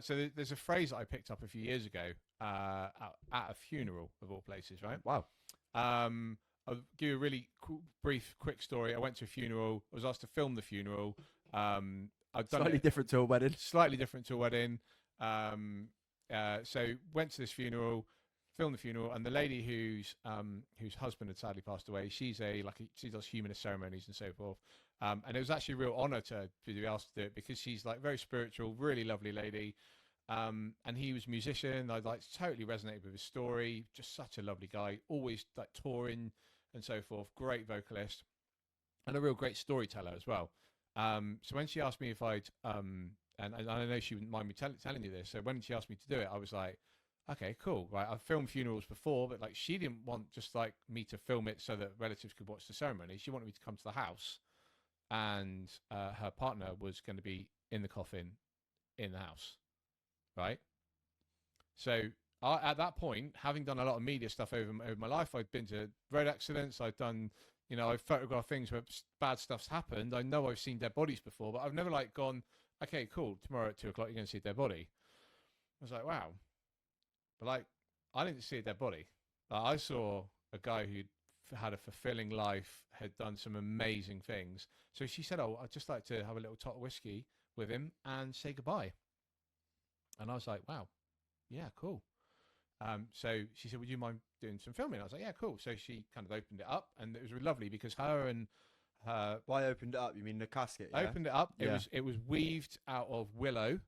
So there's a phrase that I picked up a few years ago at a funeral of all places, right? Wow. Um, I'll give you a really brief, quick story. I went to a funeral. I was asked to film the funeral. I've done Slightly it different to a wedding. slightly different to a wedding. So went to this funeral, filmed the funeral, and the lady whose husband had sadly passed away. She does humanist ceremonies and so forth. And it was actually a real honor to be asked to do it because she's like very spiritual, really lovely lady. And he was a musician. I like totally resonated with his story. Just such a lovely guy, always like touring and so forth. Great vocalist and a real great storyteller as well. So when she asked me if I'd and I know she wouldn't mind me telling you this. So when she asked me to do it, I was like, okay, cool. Right, I've filmed funerals before, but like she didn't want just like me to film it so that relatives could watch the ceremony. She wanted me to come to the house, and her partner was going to be in the coffin in the house, right? So at that point, having done a lot of media stuff over my life, I've been to road accidents. I've done, I've photographed things where bad stuff's happened. I know I've seen dead bodies before, but I've never like gone, okay, cool. Tomorrow at 2 o'clock, you're going to see a dead body. I was like, wow. But like, I didn't see a dead body. I saw a guy who had a fulfilling life, had done some amazing things. So she said, "Oh, I'd just like to have a little tot of whiskey with him and say goodbye." And I was like, "Wow, yeah, cool." So she said, "Would you mind doing some filming?" I was like, "Yeah, cool." So she kind of opened it up, and it was really lovely because her and her Why opened it up? You mean the casket? Yeah. opened it up. It Yeah. was it was weaved out of willow,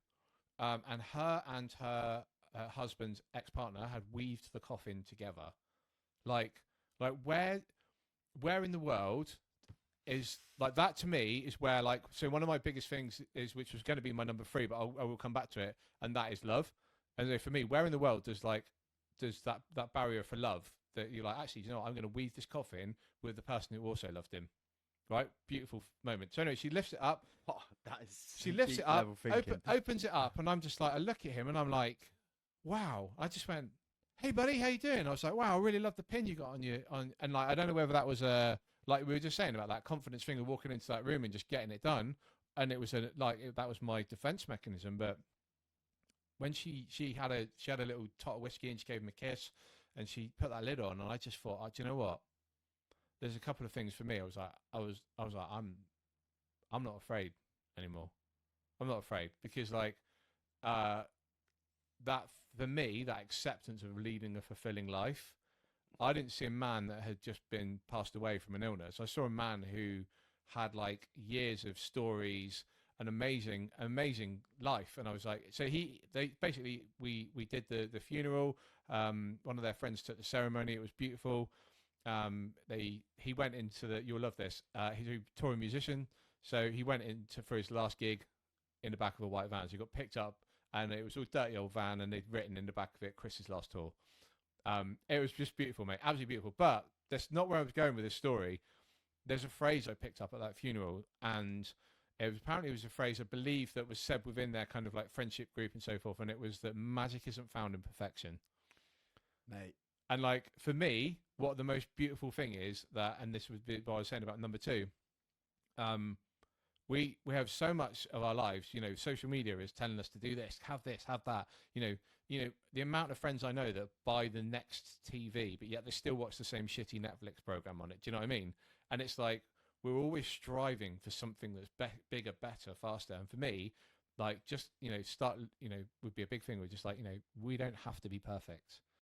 and her husband's ex partner had weaved the coffin together. Like like where in the world is like that to me is where like so one of my biggest things is which was going to be my number three, but I will come back to it, and that is love. And so for me, where in the world does that barrier for love that you're like actually, I'm going to weave this coffin with the person who also loved him, right? Beautiful moment. So anyway, she lifts it up. Oh, that is She some lifts deep it up, level thinking. opens it up, and I'm just like I look at him and I'm like, wow. I just went, hey buddy, how you doing? I was like, wow, I really love the pin you got on you on, and like I don't know whether that was a like we were just saying about that confidence thing of walking into that room and just getting it done, and it was that was my defense mechanism. But when she had a little tot of whiskey and she gave him a kiss, and she put that lid on, and I just thought, do you know what? There's a couple of things for me. I was like, I'm not afraid anymore. I'm not afraid because like uh that for me, that acceptance of leading a fulfilling life, I didn't see a man that had just been passed away from an illness. I saw a man who had like years of stories, an amazing, amazing life. And I was like, so they basically, we did the funeral. One of their friends took the ceremony. It was beautiful. He went into you'll love this. He's a touring musician. So he went into for his last gig in the back of a white van. So he got picked up, and it was a dirty old van, and they'd written in the back of it Chris's last tour. It was just beautiful, mate, absolutely beautiful. But that's not where I was going with this story. There's a phrase I picked up at that funeral, and it was a phrase I believe that was said within their kind of like friendship group and so forth, and it was that magic isn't found in perfection. Mate. And like for me, what the most beautiful thing is that, and this was what I was saying about number two. Um, we have so much of our lives, social media is telling us to do this, have that. The amount of friends I know that buy the next TV, but yet they still watch the same shitty Netflix program on it. Do you know what I mean? And it's like we're always striving for something that's bigger, better, faster. And for me, like just start would be a big thing. We're just like we don't have to be perfect.